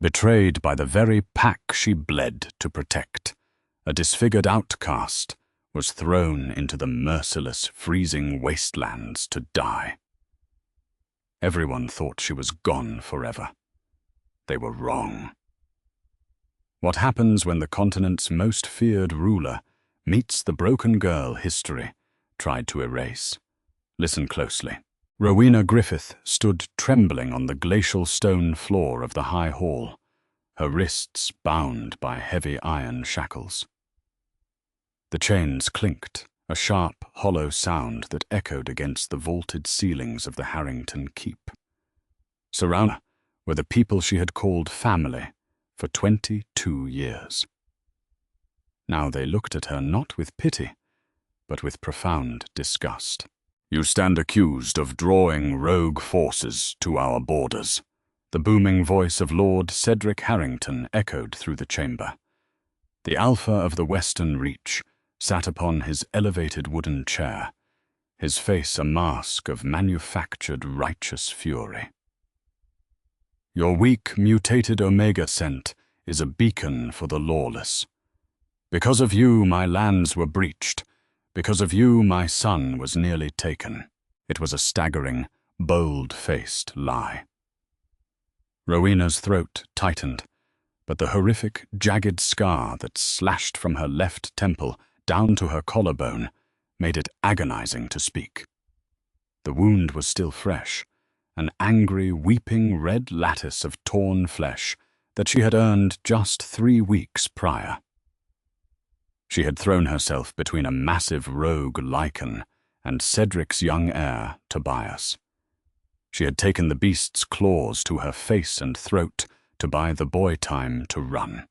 Betrayed by the very pack she bled to protect, a disfigured outcast was thrown into the merciless, freezing wastelands to die. Everyone thought she was gone forever. They were wrong. What happens when the continent's most feared ruler meets the broken girl history tried to erase? Listen closely. Rowena Griffith stood trembling on the glacial stone floor of the high hall, her wrists bound by heavy iron shackles. The chains clinked, a sharp, hollow sound that echoed against the vaulted ceilings of the Harrington Keep. Surrounded were the people she had called family for 22 years. Now they looked at her not with pity, but with profound disgust. "You stand accused of drawing rogue forces to our borders," the booming voice of Lord Cedric Harrington echoed through the chamber. The Alpha of the Western Reach sat upon his elevated wooden chair, his face a mask of manufactured righteous fury. "Your weak, mutated Omega scent is a beacon for the lawless. Because of you, my lands were breached. Because of you, my son was nearly taken." It was a staggering, bold-faced lie. Rowena's throat tightened, but the horrific, jagged scar that slashed from her left temple down to her collarbone made it agonizing to speak. The wound was still fresh, an angry, weeping red lattice of torn flesh that she had earned just 3 weeks prior. She had thrown herself between a massive rogue lichen and Cedric's young heir, Tobias. She had taken the beast's claws to her face and throat to buy the boy time to run.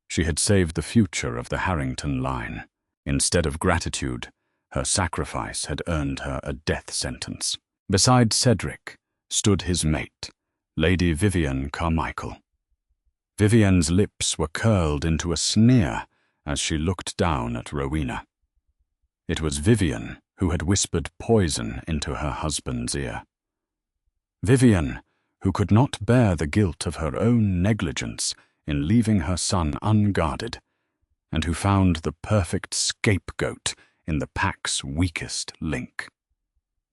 She had saved the future of the Harrington line. Instead of gratitude, her sacrifice had earned her a death sentence. Beside Cedric stood his mate, Lady Vivian Carmichael. Vivian's lips were curled into a sneer as she looked down at Rowena. It was Vivian who had whispered poison into her husband's ear. Vivian, who could not bear the guilt of her own negligence in leaving her son unguarded, and who found the perfect scapegoat in the pack's weakest link.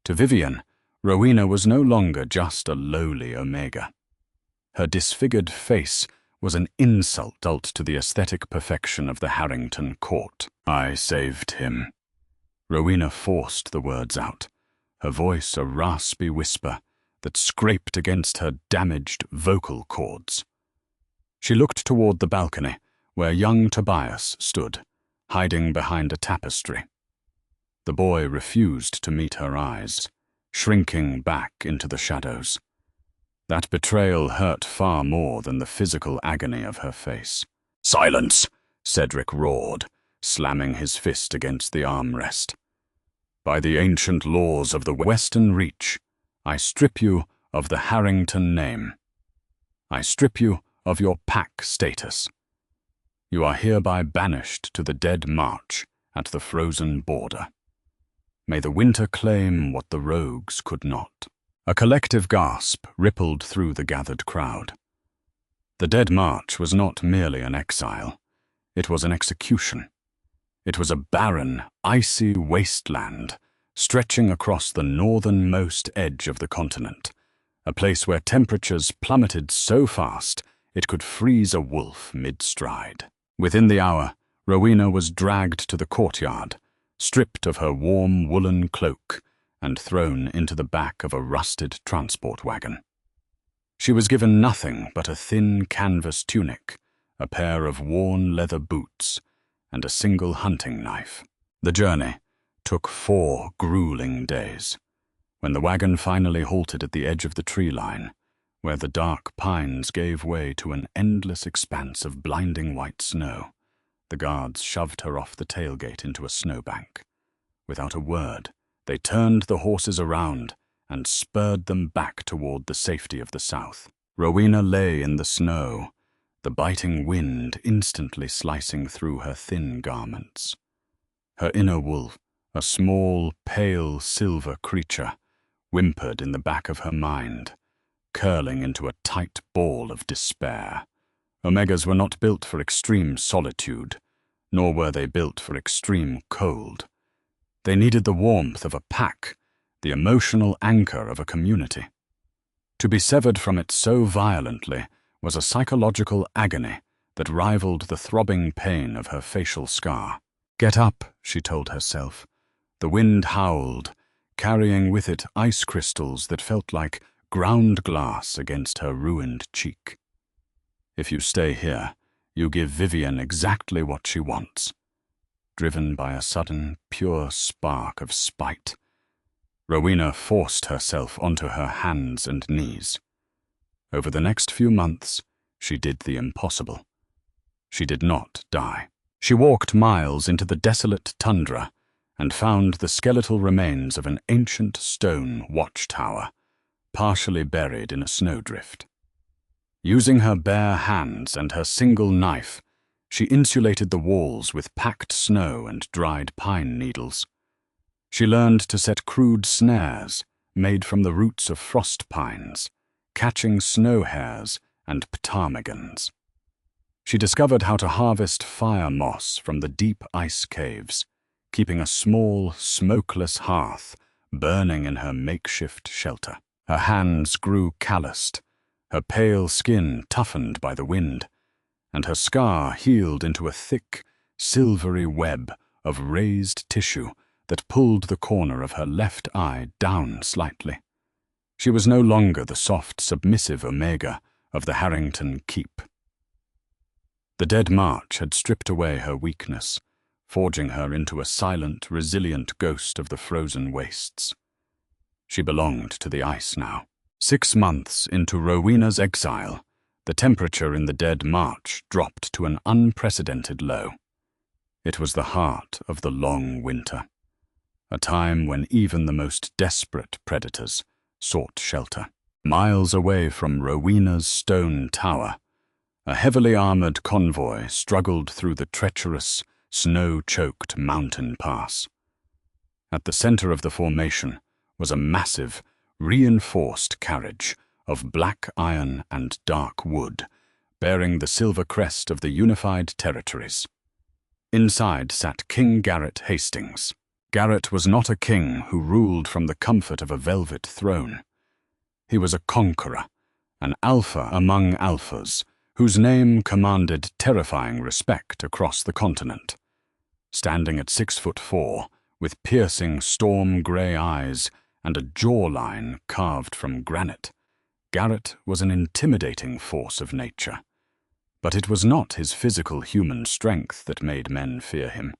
To Vivian, Rowena was no longer just a lowly Omega. Her disfigured face was an insult to the aesthetic perfection of the Harrington court. "I saved him." Rowena forced the words out, her voice a raspy whisper that scraped against her damaged vocal cords. She looked toward the balcony, where young Tobias stood, hiding behind a tapestry. The boy refused to meet her eyes, shrinking back into the shadows. That betrayal hurt far more than the physical agony of her face. "Silence!" Cedric roared, slamming his fist against the armrest. "By the ancient laws of the Western Reach, I strip you of the Harrington name. I strip you of your pack status. You are hereby banished to the Dead March at the frozen border. May the winter claim what the rogues could not." A collective gasp rippled through the gathered crowd. The Dead March was not merely an exile. It was an execution. It was a barren, icy wasteland stretching across the northernmost edge of the continent, a place where temperatures plummeted so fast it could freeze a wolf mid-stride. Within the hour, Rowena was dragged to the courtyard, stripped of her warm woolen cloak, and thrown into the back of a rusted transport wagon. She was given nothing but a thin canvas tunic, a pair of worn leather boots, and a single hunting knife. The journey took 4 grueling days. When the wagon finally halted at the edge of the tree line, where the dark pines gave way to an endless expanse of blinding white snow, the guards shoved her off the tailgate into a snowbank. Without a word, they turned the horses around and spurred them back toward the safety of the south. Rowena lay in the snow, the biting wind instantly slicing through her thin garments. Her inner wolf, a small, pale silver creature, whimpered in the back of her mind, curling into a tight ball of despair. Omegas were not built for extreme solitude, nor were they built for extreme cold. They needed the warmth of a pack, the emotional anchor of a community. To be severed from it so violently was a psychological agony that rivaled the throbbing pain of her facial scar. "Get up," she told herself. The wind howled, carrying with it ice crystals that felt like ground glass against her ruined cheek. "If you stay here, you give Vivienne exactly what she wants." Driven by a sudden, pure spark of spite, Rowena forced herself onto her hands and knees. Over the next few months, she did the impossible. She did not die. She walked miles into the desolate tundra and found the skeletal remains of an ancient stone watchtower, partially buried in a snowdrift. Using her bare hands and her single knife, she insulated the walls with packed snow and dried pine needles. She learned to set crude snares made from the roots of frost pines, catching snow hares and ptarmigans. She discovered how to harvest fire moss from the deep ice caves, keeping a small, smokeless hearth burning in her makeshift shelter. Her hands grew calloused, her pale skin toughened by the wind, and her scar healed into a thick, silvery web of raised tissue that pulled the corner of her left eye down slightly. She was no longer the soft, submissive Omega of the Harrington Keep. The Dead March had stripped away her weakness, forging her into a silent, resilient ghost of the frozen wastes. She belonged to the ice now. 6 months into Rowena's exile, the temperature in the Dead March dropped to an unprecedented low. It was the heart of the long winter, a time when even the most desperate predators sought shelter. Miles away from Rowena's stone tower, a heavily armored convoy struggled through the treacherous, snow-choked mountain pass. At the center of the formation was a massive, reinforced carriage of black iron and dark wood, bearing the silver crest of the unified territories. Inside sat King Garrett Hastings. Garrett was not a king who ruled from the comfort of a velvet throne. He was a conqueror, an alpha among alphas, whose name commanded terrifying respect across the continent. Standing at 6'4", with piercing storm-gray eyes and a jawline carved from granite, Garrett was an intimidating force of nature. But it was not his physical human strength that made men fear him.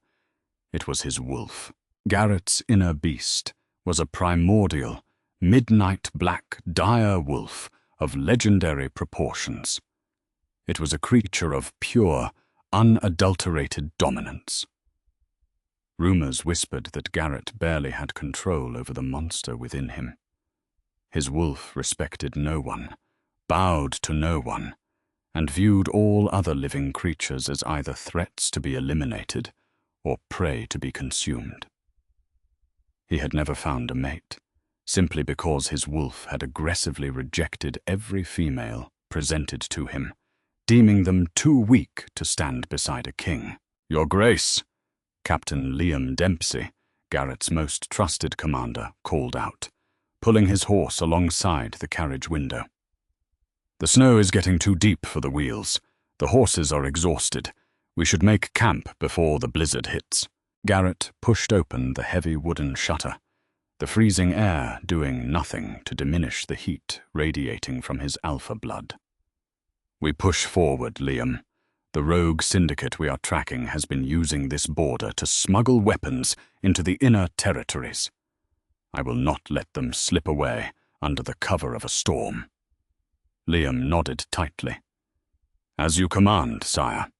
It was his wolf. Garrett's inner beast was a primordial, midnight black dire wolf of legendary proportions. It was a creature of pure, unadulterated dominance. Rumors whispered that Garrett barely had control over the monster within him. His wolf respected no one, bowed to no one, and viewed all other living creatures as either threats to be eliminated or prey to be consumed. He had never found a mate, simply because his wolf had aggressively rejected every female presented to him, deeming them too weak to stand beside a king. "Your Grace," Captain Liam Dempsey, Garrett's most trusted commander, called out, pulling his horse alongside the carriage window. "The snow is getting too deep for the wheels. The horses are exhausted. We should make camp before the blizzard hits." Garrett pushed open the heavy wooden shutter, the freezing air doing nothing to diminish the heat radiating from his alpha blood. "We push forward, Liam. The rogue syndicate we are tracking has been using this border to smuggle weapons into the inner territories. I will not let them slip away under the cover of a storm." Liam nodded tightly. "As you command, sire."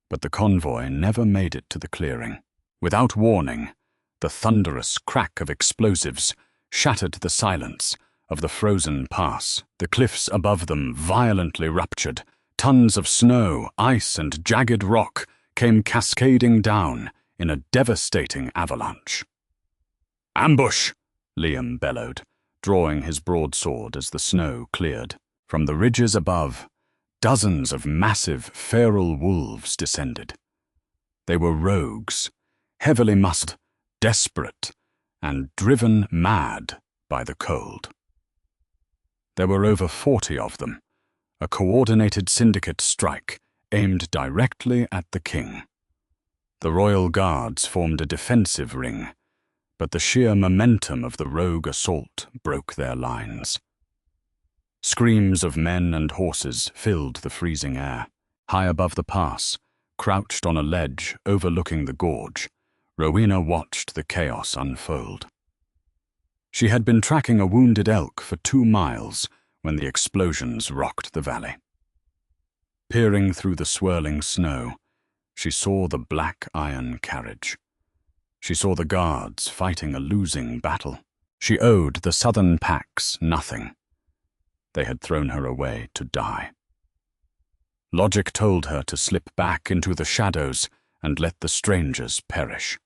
But the convoy never made it to the clearing. Without warning, the thunderous crack of explosives shattered the silence of the frozen pass. The cliffs above them violently ruptured. Tons of snow, ice, and jagged rock came cascading down in a devastating avalanche. "Ambush!" Liam bellowed, drawing his broadsword as the snow cleared. From the ridges above, dozens of massive feral wolves descended. They were rogues, heavily muscled, desperate, and driven mad by the cold. There were over 40 of them, a coordinated syndicate strike aimed directly at the king. The royal guards formed a defensive ring, but the sheer momentum of the rogue assault broke their lines. Screams of men and horses filled the freezing air. High above the pass, crouched on a ledge overlooking the gorge, Rowena watched the chaos unfold. She had been tracking a wounded elk for 2 miles when the explosions rocked the valley. Peering through the swirling snow, she saw the black iron carriage. She saw the guards fighting a losing battle. She owed the southern packs nothing. They had thrown her away to die. Logic told her to slip back into the shadows and let the strangers perish.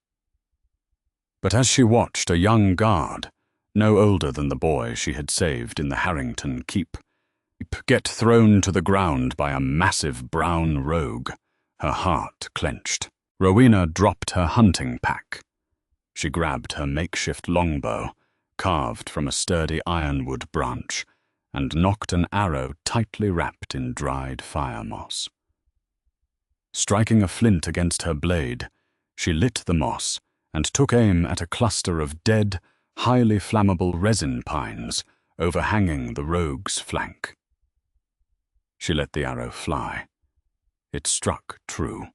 But as she watched a young guard, no older than the boy she had saved in the Harrington Keep, get thrown to the ground by a massive brown rogue, her heart clenched. Rowena dropped her hunting pack. She grabbed her makeshift longbow, carved from a sturdy ironwood branch, and knocked an arrow tightly wrapped in dried fire moss. Striking a flint against her blade, she lit the moss and took aim at a cluster of dead, highly flammable resin pines overhanging the rogue's flank. She let the arrow fly. It struck true.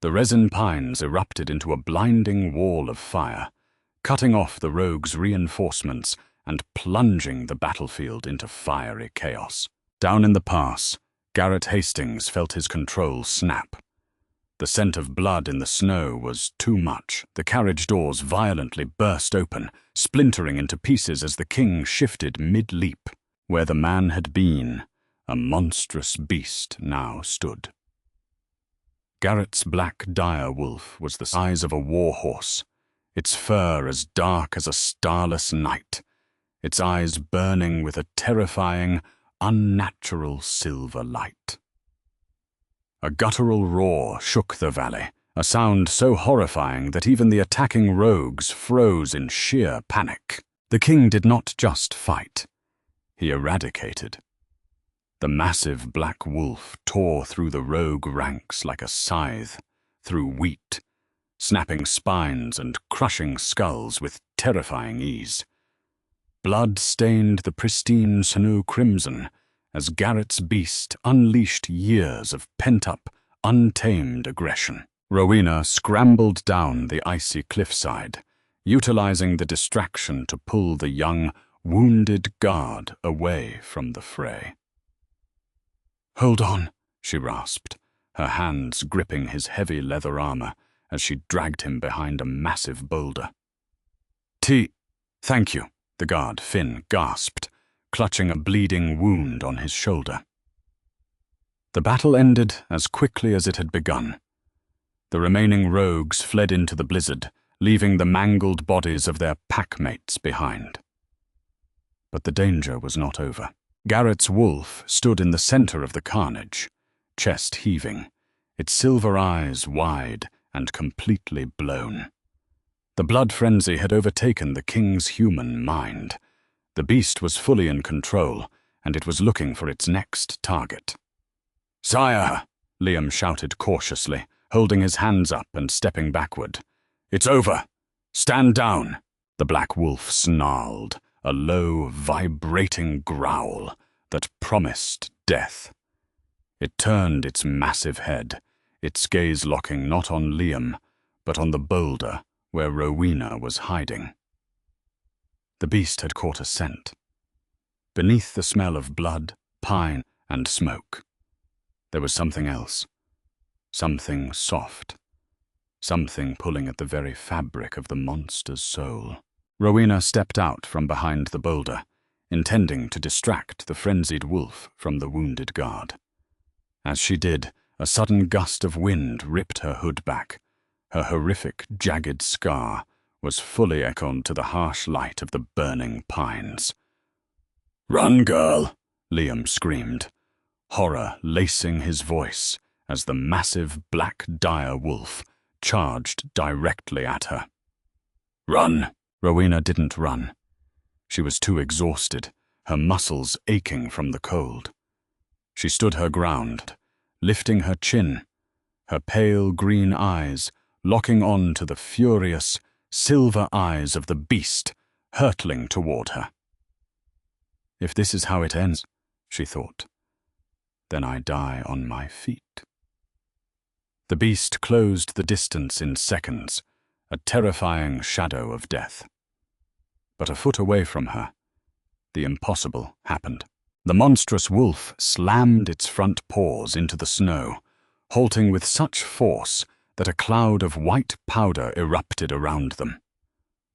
The resin pines erupted into a blinding wall of fire, cutting off the rogue's reinforcements and plunging the battlefield into fiery chaos. Down in the pass, Garrett Hastings felt his control snap. The scent of blood in the snow was too much. The carriage doors violently burst open, splintering into pieces as the king shifted mid-leap. Where the man had been, a monstrous beast now stood. Garrett's black dire wolf was the size of a warhorse, its fur as dark as a starless night, its eyes burning with a terrifying, unnatural silver light. A guttural roar shook the valley, a sound so horrifying that even the attacking rogues froze in sheer panic. The king did not just fight. He eradicated. The massive black wolf tore through the rogue ranks like a scythe, through wheat, snapping spines and crushing skulls with terrifying ease. Blood stained the pristine snow crimson as Garrett's beast unleashed years of pent-up, untamed aggression. Rowena scrambled down the icy cliffside, utilizing the distraction to pull the young, wounded guard away from the fray. "Hold on," she rasped, her hands gripping his heavy leather armor as she dragged him behind a massive boulder. Thank you," the guard, Finn, gasped, clutching a bleeding wound on his shoulder. The battle ended as quickly as it had begun. The remaining rogues fled into the blizzard, leaving the mangled bodies of their packmates behind. But the danger was not over. Garrett's wolf stood in the center of the carnage, chest heaving, its silver eyes wide and completely blown. The blood frenzy had overtaken the king's human mind. The beast was fully in control, and it was looking for its next target. "Sire!" Liam shouted cautiously, holding his hands up and stepping backward. "It's over! Stand down!" The black wolf snarled, a low, vibrating growl that promised death. It turned its massive head, its gaze locking not on Liam, but on the boulder where Rowena was hiding. The beast had caught a scent. Beneath the smell of blood, pine, and smoke, there was something else. Something soft. Something pulling at the very fabric of the monster's soul. Rowena stepped out from behind the boulder, intending to distract the frenzied wolf from the wounded guard. As she did, a sudden gust of wind ripped her hood back, her horrific, jagged scar was fully echoed to the harsh light of the burning pines. "Run, girl!" Liam screamed, horror lacing his voice as the massive black dire wolf charged directly at her. "Run!" Rowena didn't run. She was too exhausted, her muscles aching from the cold. She stood her ground, lifting her chin, her pale green eyes locking on to the furious, silver eyes of the beast hurtling toward her. "If this is how it ends," she thought, "then I die on my feet." The beast closed the distance in seconds, a terrifying shadow of death. But a foot away from her, the impossible happened. The monstrous wolf slammed its front paws into the snow, halting with such force that a cloud of white powder erupted around them.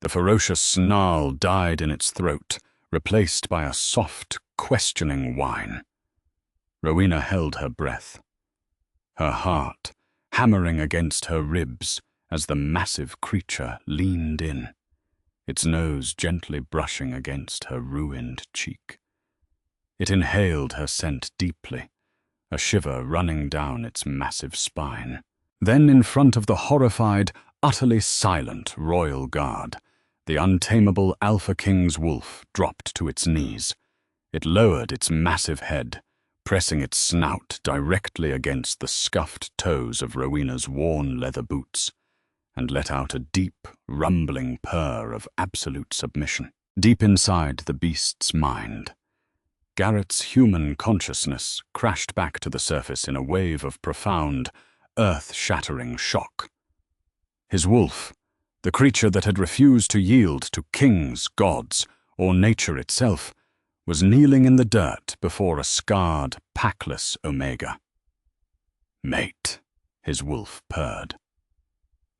The ferocious snarl died in its throat, replaced by a soft, questioning whine. Rowena held her breath, her heart hammering against her ribs as the massive creature leaned in, its nose gently brushing against her ruined cheek. It inhaled her scent deeply, a shiver running down its massive spine. Then, in front of the horrified, utterly silent royal guard, the untamable Alpha King's wolf dropped to its knees. It lowered its massive head, pressing its snout directly against the scuffed toes of Rowena's worn leather boots, and let out a deep, rumbling purr of absolute submission. Deep inside the beast's mind, Garrett's human consciousness crashed back to the surface in a wave of profound, earth-shattering shock. His wolf, the creature that had refused to yield to kings, gods, or nature itself, was kneeling in the dirt before a scarred, packless Omega. "Mate," his wolf purred.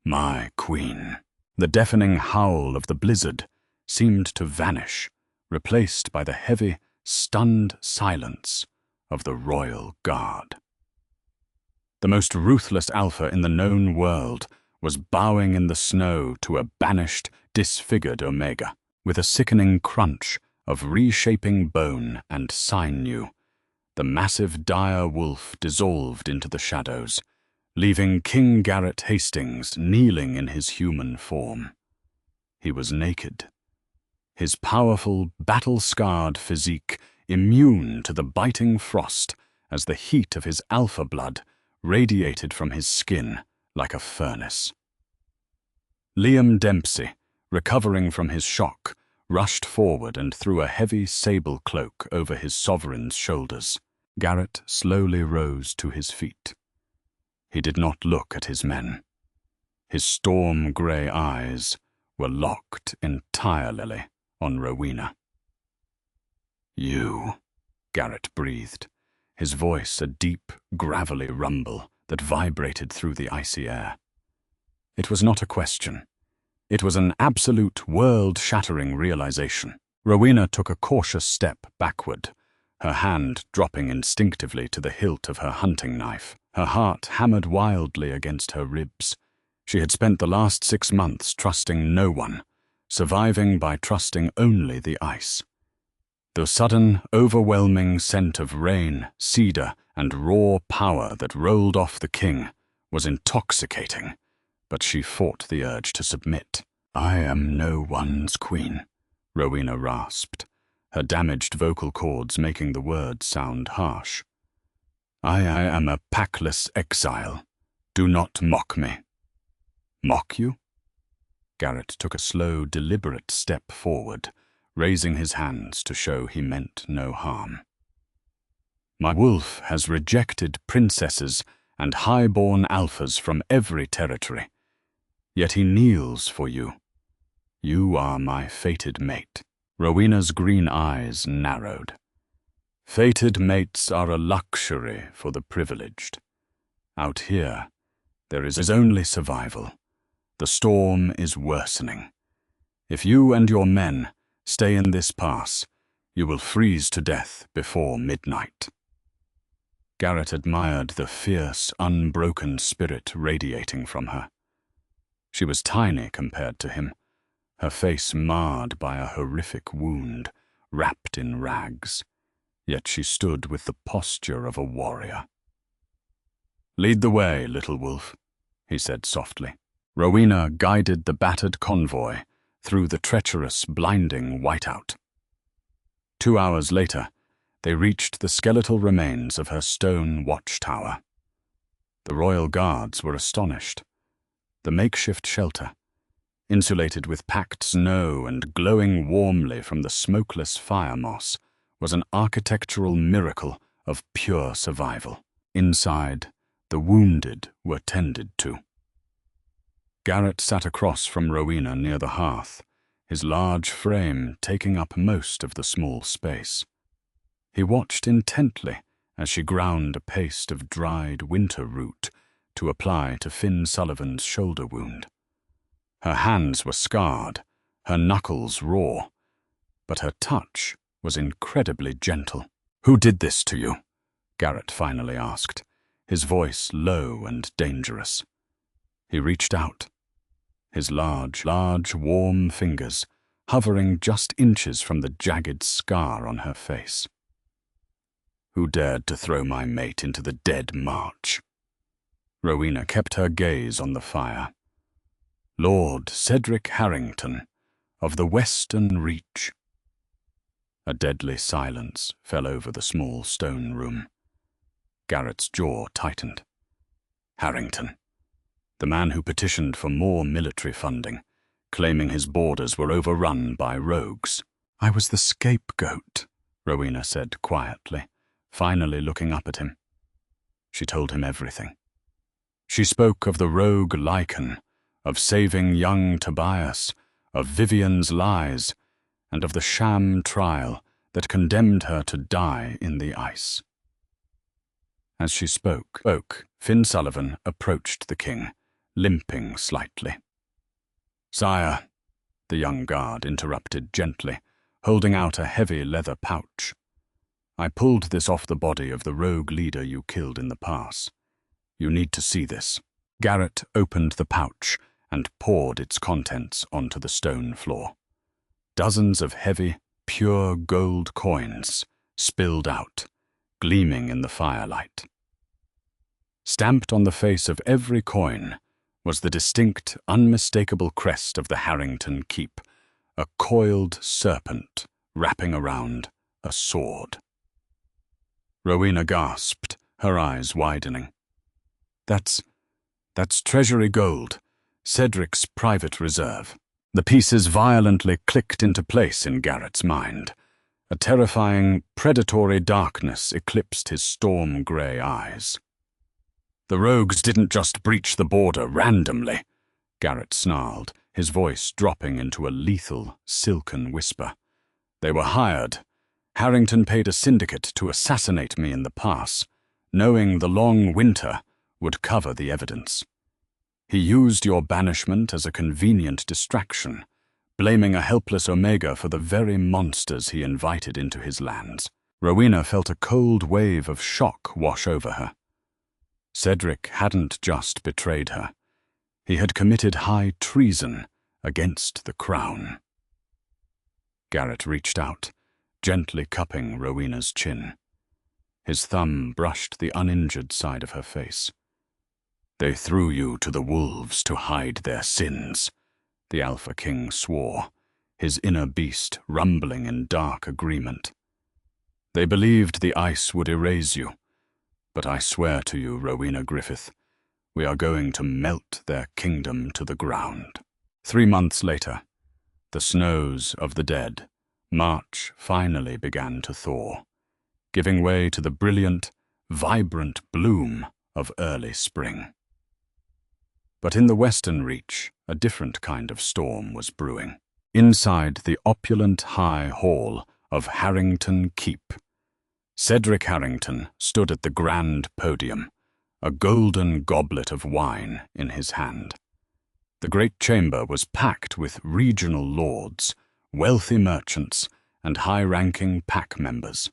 "My queen." The deafening howl of the blizzard seemed to vanish, replaced by the heavy, stunned silence of the royal guard. The most ruthless alpha in the known world was bowing in the snow to a banished, disfigured Omega, with a sickening crunch of reshaping bone and sinew. The massive dire wolf dissolved into the shadows, leaving King Garrett Hastings kneeling in his human form. He was naked, his powerful, battle-scarred physique immune to the biting frost as the heat of his alpha blood radiated from his skin like a furnace. Liam Dempsey, recovering from his shock, rushed forward and threw a heavy sable cloak over his sovereign's shoulders. Garrett slowly rose to his feet. He did not look at his men. His storm-grey eyes were locked entirely on Rowena. "You," Garrett breathed, his voice a deep, gravelly rumble that vibrated through the icy air. It was not a question. It was an absolute, world-shattering realization. Rowena took a cautious step backward, her hand dropping instinctively to the hilt of her hunting knife. Her heart hammered wildly against her ribs. She had spent the last 6 months trusting no one, surviving by trusting only the ice. The sudden, overwhelming scent of rain, cedar, and raw power that rolled off the king was intoxicating, but she fought the urge to submit. "I am no one's queen," Rowena rasped, her damaged vocal cords making the words sound harsh. I am a packless exile. Do not mock me." "Mock you?" Garrett took a slow, deliberate step forward, raising his hands to show he meant no harm. "My wolf has rejected princesses and high-born alphas from every territory, yet he kneels for you. You are my fated mate." Rowena's green eyes narrowed. "Fated mates are a luxury for the privileged. Out here, there is only survival. The storm is worsening. If you and your men stay in this pass, you will freeze to death before midnight." Garrett admired the fierce, unbroken spirit radiating from her. She was tiny compared to him, her face marred by a horrific wound, wrapped in rags, yet she stood with the posture of a warrior. "Lead the way, little wolf," he said softly. Rowena guided the battered convoy through the treacherous, blinding whiteout. 2 hours later, they reached the skeletal remains of her stone watchtower. The royal guards were astonished. The makeshift shelter, insulated with packed snow and glowing warmly from the smokeless fire moss, was an architectural miracle of pure survival. Inside, the wounded were tended to. Garrett sat across from Rowena near the hearth, his large frame taking up most of the small space. He watched intently as she ground a paste of dried winter root to apply to Finn Sullivan's shoulder wound. Her hands were scarred, her knuckles raw, but her touch was incredibly gentle. "Who did this to you?" Garrett finally asked, his voice low and dangerous. He reached out, his large, warm fingers hovering just inches from the jagged scar on her face. "Who dared to throw my mate into the dead march?" Rowena kept her gaze on the fire. "Lord Cedric Harrington, of the Western Reach." A deadly silence fell over the small stone room. Garrett's jaw tightened. Harrington, the man who petitioned for more military funding, claiming his borders were overrun by rogues. "I was the scapegoat," Rowena said quietly, finally looking up at him. She told him everything. She spoke of the rogue Lycan, of saving young Tobias, of Vivian's lies, and of the sham trial that condemned her to die in the ice. As she spoke, Finn Sullivan approached the king, limping slightly. "Sire," the young guard interrupted gently, holding out a heavy leather pouch. "I pulled this off the body of the rogue leader you killed in the pass. You need to see this." Garrett opened the pouch and poured its contents onto the stone floor. Dozens of heavy, pure gold coins spilled out, gleaming in the firelight. Stamped on the face of every coin was the distinct, unmistakable crest of the Harrington Keep, a coiled serpent wrapping around a sword. Rowena gasped, her eyes widening. That's treasury gold, Cedric's private reserve." The pieces violently clicked into place in Garrett's mind. A terrifying, predatory darkness eclipsed his storm-grey eyes. "The rogues didn't just breach the border randomly," Garrett snarled, his voice dropping into a lethal, silken whisper. "They were hired. Harrington paid a syndicate to assassinate me in the pass, knowing the long winter would cover the evidence. He used your banishment as a convenient distraction, blaming a helpless Omega for the very monsters he invited into his lands." Rowena felt a cold wave of shock wash over her. Cedric hadn't just betrayed her. He had committed high treason against the crown. Garrett reached out, gently cupping Rowena's chin. His thumb brushed the uninjured side of her face. "They threw you to the wolves to hide their sins," the Alpha King swore, his inner beast rumbling in dark agreement. "They believed the ice would erase you, but I swear to you, Rowena Griffith, we are going to melt their kingdom to the ground." 3 months later, the snows of the dead, March finally began to thaw, giving way to the brilliant, vibrant bloom of early spring. But in the Western Reach, a different kind of storm was brewing. Inside the opulent high hall of Harrington Keep, Cedric Harrington stood at the grand podium, a golden goblet of wine in his hand. The great chamber was packed with regional lords, wealthy merchants, and high-ranking pack members.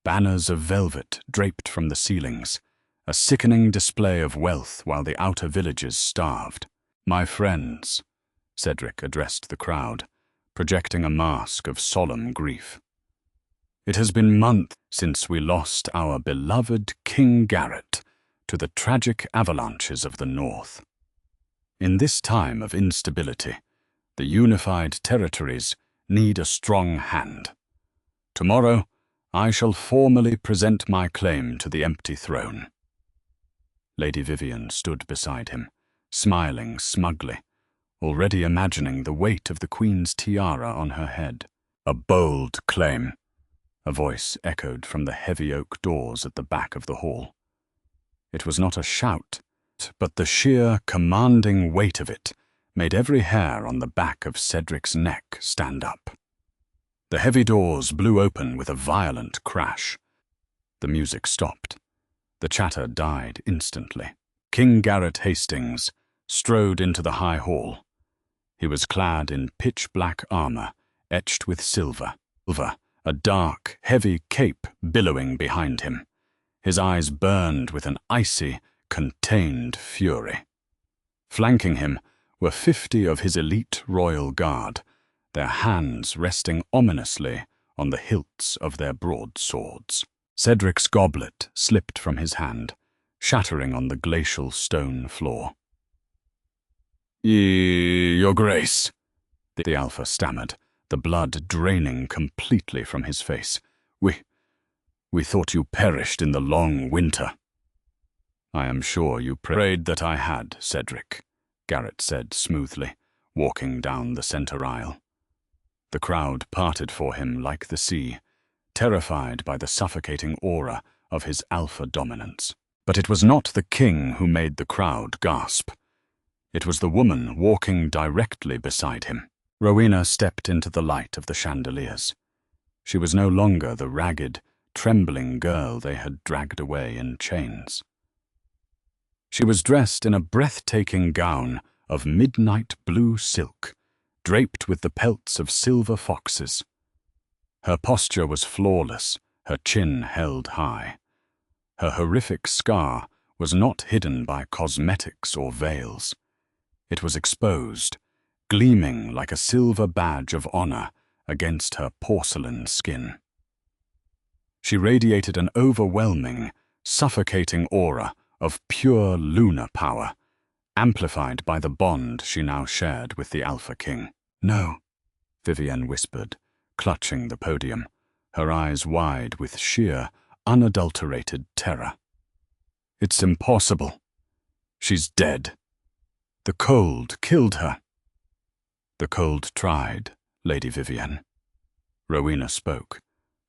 Banners of velvet draped from the ceilings, a sickening display of wealth while the outer villages starved. "My friends," Cedric addressed the crowd, projecting a mask of solemn grief. "It has been months since we lost our beloved King Garrett to the tragic avalanches of the North. In this time of instability, the unified territories need a strong hand. Tomorrow, I shall formally present my claim to the empty throne." Lady Vivian stood beside him, smiling smugly, already imagining the weight of the Queen's tiara on her head. "A bold claim," a voice echoed from the heavy oak doors at the back of the hall. It was not a shout, but the sheer, commanding weight of it made every hair on the back of Cedric's neck stand up. The heavy doors blew open with a violent crash. The music stopped. The chatter died instantly. King Garrett Hastings strode into the high hall. He was clad in pitch-black armor, etched with silver, a dark, heavy cape billowing behind him. His eyes burned with an icy, contained fury. Flanking him were 50 of his elite royal guard, their hands resting ominously on the hilts of their broadswords. Cedric's goblet slipped from his hand, shattering on the glacial stone floor. "Your Grace," the Alpha stammered, the blood draining completely from his face. We thought you perished in the long winter." "I am sure you prayed that I had, Cedric," Garrett said smoothly, walking down the center aisle. The crowd parted for him like the sea, terrified by the suffocating aura of his alpha dominance. But it was not the king who made the crowd gasp. It was the woman walking directly beside him. Rowena stepped into the light of the chandeliers. She was no longer the ragged, trembling girl they had dragged away in chains. She was dressed in a breathtaking gown of midnight blue silk, draped with the pelts of silver foxes. Her posture was flawless, her chin held high. Her horrific scar was not hidden by cosmetics or veils. It was exposed, gleaming like a silver badge of honor against her porcelain skin. She radiated an overwhelming, suffocating aura of pure lunar power, amplified by the bond she now shared with the Alpha King. "No," Vivienne whispered, clutching the podium, her eyes wide with sheer, unadulterated terror. "It's impossible. She's dead. The cold killed her." "The cold tried, Lady Vivienne." Rowena spoke,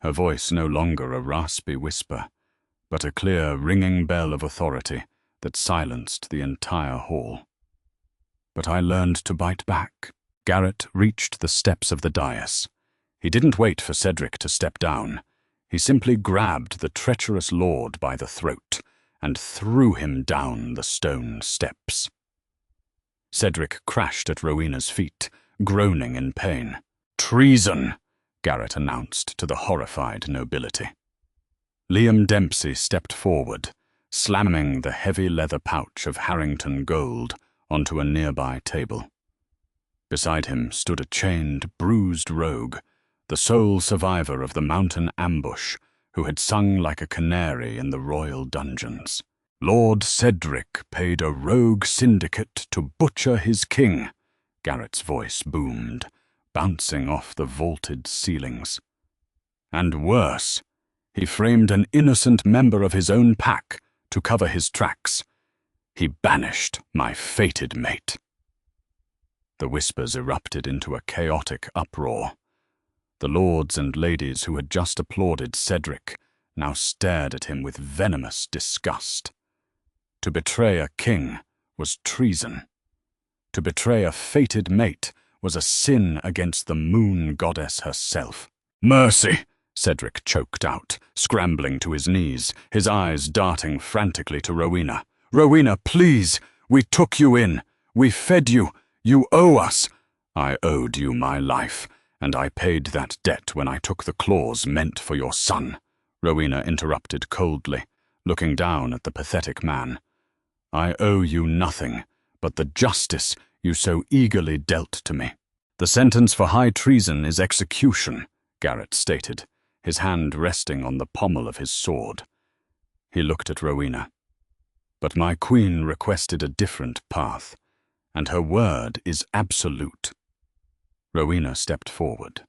her voice no longer a raspy whisper, but a clear, ringing bell of authority that silenced the entire hall. "But I learned to bite back." Garrett reached the steps of the dais. He didn't wait for Cedric to step down. He simply grabbed the treacherous lord by the throat and threw him down the stone steps. Cedric crashed at Rowena's feet, groaning in pain. "Treason!" Garrett announced to the horrified nobility. Liam Dempsey stepped forward, slamming the heavy leather pouch of Harrington gold onto a nearby table. Beside him stood a chained, bruised rogue, the sole survivor of the mountain ambush, who had sung like a canary in the royal dungeons. "Lord Cedric paid a rogue syndicate to butcher his king," Garrett's voice boomed, bouncing off the vaulted ceilings. "And worse, he framed an innocent member of his own pack to cover his tracks. He banished my fated mate." The whispers erupted into a chaotic uproar. The lords and ladies who had just applauded Cedric now stared at him with venomous disgust. To betray a king was treason. To betray a fated mate was a sin against the moon goddess herself. "Mercy!" Cedric choked out, scrambling to his knees, his eyes darting frantically to Rowena. "Rowena, please! We took you in. We fed you. You owe us." "I owed you my life, and I paid that debt when I took the claws meant for your son," Rowena interrupted coldly, looking down at the pathetic man. "I owe you nothing but the justice you so eagerly dealt to me. The sentence for high treason is execution, Garrett stated, his hand resting on the pommel of his sword. He looked at Rowena. But my queen requested a different path, and her word is absolute. Rowena stepped forward.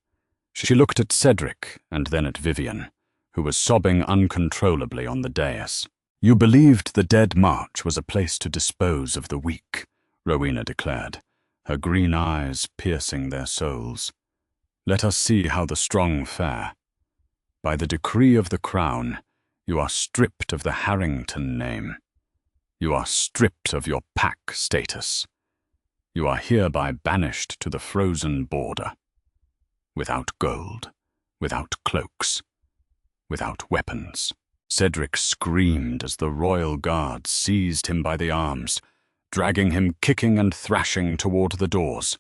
She looked at Cedric and then at Vivian, who was sobbing uncontrollably on the dais. You believed the Dead March was a place to dispose of the weak, Rowena declared, her green eyes piercing their souls. Let us see how the strong fare. By the decree of the crown, you are stripped of the Harrington name. You are stripped of your pack status. You are hereby banished to the frozen border. Without gold, without cloaks, without weapons. Cedric screamed as the royal guards seized him by the arms, dragging him kicking and thrashing toward the doors.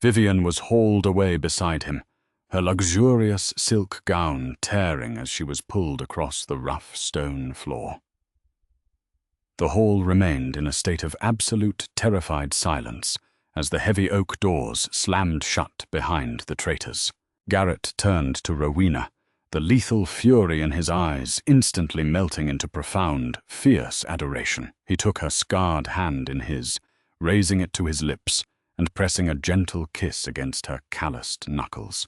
Vivian was hauled away beside him, her luxurious silk gown tearing as she was pulled across the rough stone floor. The hall remained in a state of absolute terrified silence as the heavy oak doors slammed shut behind the traitors. Garrett turned to Rowena, the lethal fury in his eyes instantly melting into profound, fierce adoration. He took her scarred hand in his, raising it to his lips and pressing a gentle kiss against her calloused knuckles.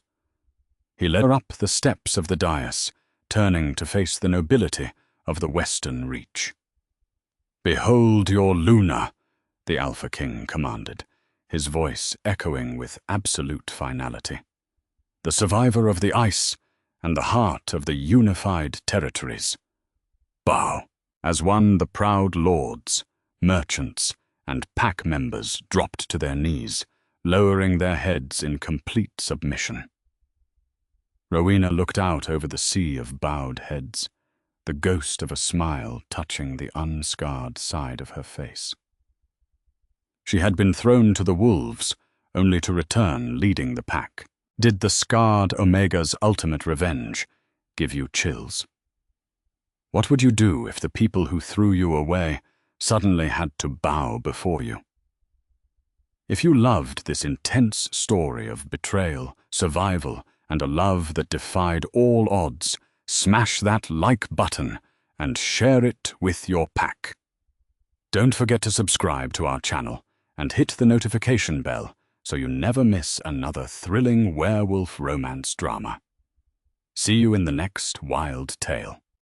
He led her up the steps of the dais, turning to face the nobility of the Western Reach. "Behold your Luna," the Alpha King commanded, his voice echoing with absolute finality. "The survivor of the ice and the heart of the unified territories. Bow." As one, the proud lords, merchants, and pack members dropped to their knees, lowering their heads in complete submission. Rowena looked out over the sea of bowed heads, the ghost of a smile touching the unscarred side of her face. She had been thrown to the wolves, only to return leading the pack. Did the scarred Omega's ultimate revenge give you chills? What would you do if the people who threw you away suddenly had to bow before you? If you loved this intense story of betrayal, survival, and a love that defied all odds, smash that like button and share it with your pack. Don't forget to subscribe to our channel and hit the notification bell so you never miss another thrilling werewolf romance drama. See you in the next wild tale.